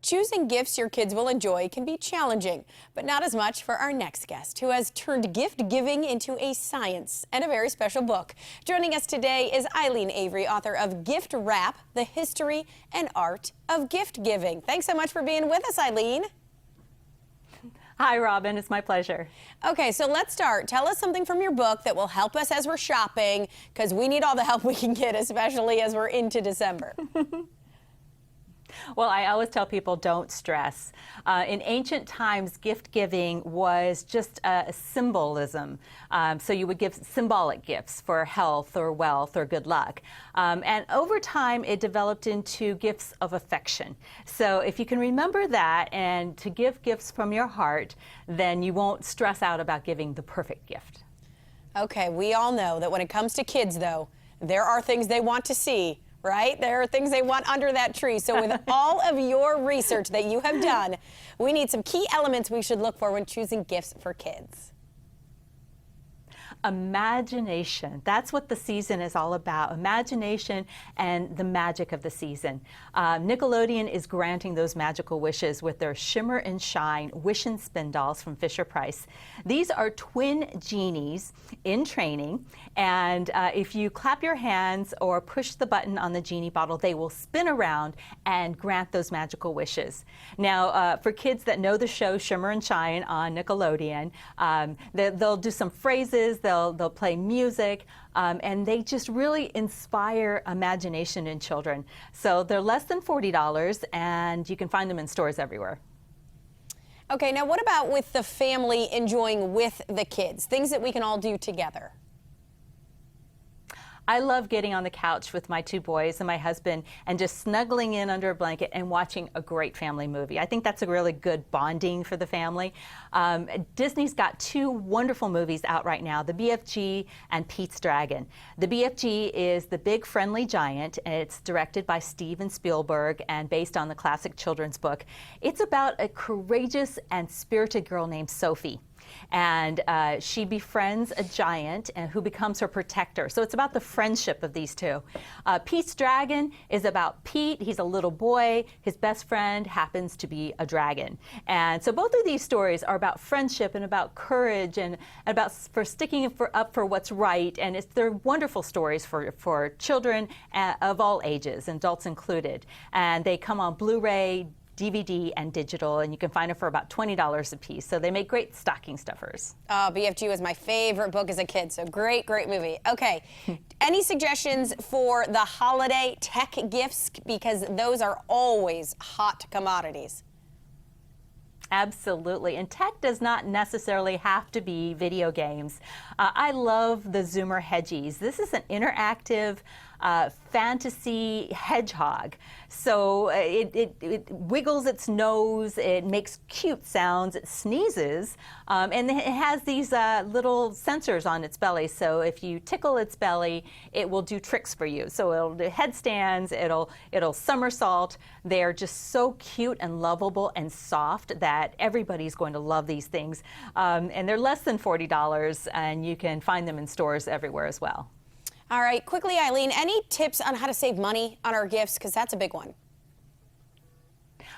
Choosing gifts your kids will enjoy can be challenging, but not as much for our next guest, who has turned gift giving into a science and a very special book. Joining us today is Eileen Avery, author of Gift Wrap: The History and Art of Gift Giving. Thanks so much for being with us, Eileen. Hi, Robin. It's my pleasure. Okay, so let's start. Tell us something from your book that will help us as we're shopping, because we need all the help we can get, especially as we're into December. Well, I always tell people don't stress. In ancient times, gift giving was just a symbolism. So you would give symbolic gifts for health or wealth or good luck. And over time, it developed into gifts of affection. So if you can remember that and to give gifts from your heart, then you won't stress out about giving the perfect gift. Okay, we all know that when it comes to kids, though, there are things they want to see. Right? There are things they want under that tree. So with all of your research that you have done, we need some key elements we should look for when choosing gifts for kids. Imagination. That's what the season is all about. Imagination and the magic of the season. Nickelodeon is granting those magical wishes with their Shimmer and Shine Wish and Spin dolls from Fisher-Price. These are twin genies in training, and if you clap your hands or push the button on the genie bottle, they will spin around and grant those magical wishes. Now, for kids that know the show Shimmer and Shine on Nickelodeon, they'll do some phrases, they'll play music, and they just really inspire imagination in children. So they're less than $40, and you can find them in stores everywhere. Okay, now what about with the family enjoying with the kids? Things that we can all do together. I love getting on the couch with my two boys and my husband and just snuggling in under a blanket and watching a great family movie. I think that's a really good bonding for the family. Disney's got two wonderful movies out right now, The BFG and Pete's Dragon. The BFG is The Big Friendly Giant, and it's directed by Steven Spielberg and based on the classic children's book. It's about a courageous and spirited girl named Sophie. And she befriends a giant and who becomes her protector. So it's about the friendship of these two. Pete's Dragon is about Pete. He's a little boy. His best friend happens to be a dragon. And so both of these stories are about friendship and about courage and about sticking up for what's right. And they're wonderful stories for children of all ages, adults included. And they come on Blu-ray, DVD, and digital, and you can find them for about $20 a piece. So they make great stocking stuffers. Oh, BFG was my favorite book as a kid, so great movie. Okay, any suggestions for the holiday tech gifts? Because those are always hot commodities. Absolutely, and tech does not necessarily have to be video games. I love the Zoomer Hedgies. This is an interactive fantasy hedgehog. So it wiggles its nose, it makes cute sounds, it sneezes, and it has these little sensors on its belly. So if you tickle its belly, it will do tricks for you. So it'll do headstands, it'll somersault. They're just so cute and lovable and soft that everybody's going to love these things. And they're less than $40, and you can find them in stores everywhere as well. All right, quickly, Eileen, any tips on how to save money on our gifts? Because that's a big one.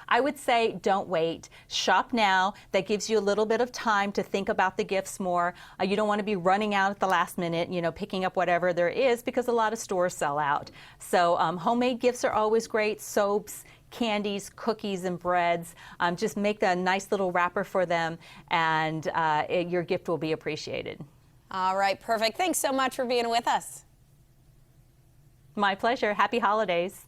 I would say don't wait. Shop now. That gives you a little bit of time to think about the gifts more. You don't want to be running out at the last minute, picking up whatever there is, because a lot of stores sell out. So homemade gifts are always great. Soaps, candies, cookies, and breads. Just make a nice little wrapper for them, and your gift will be appreciated. All right, perfect. Thanks so much for being with us. My pleasure. Happy holidays.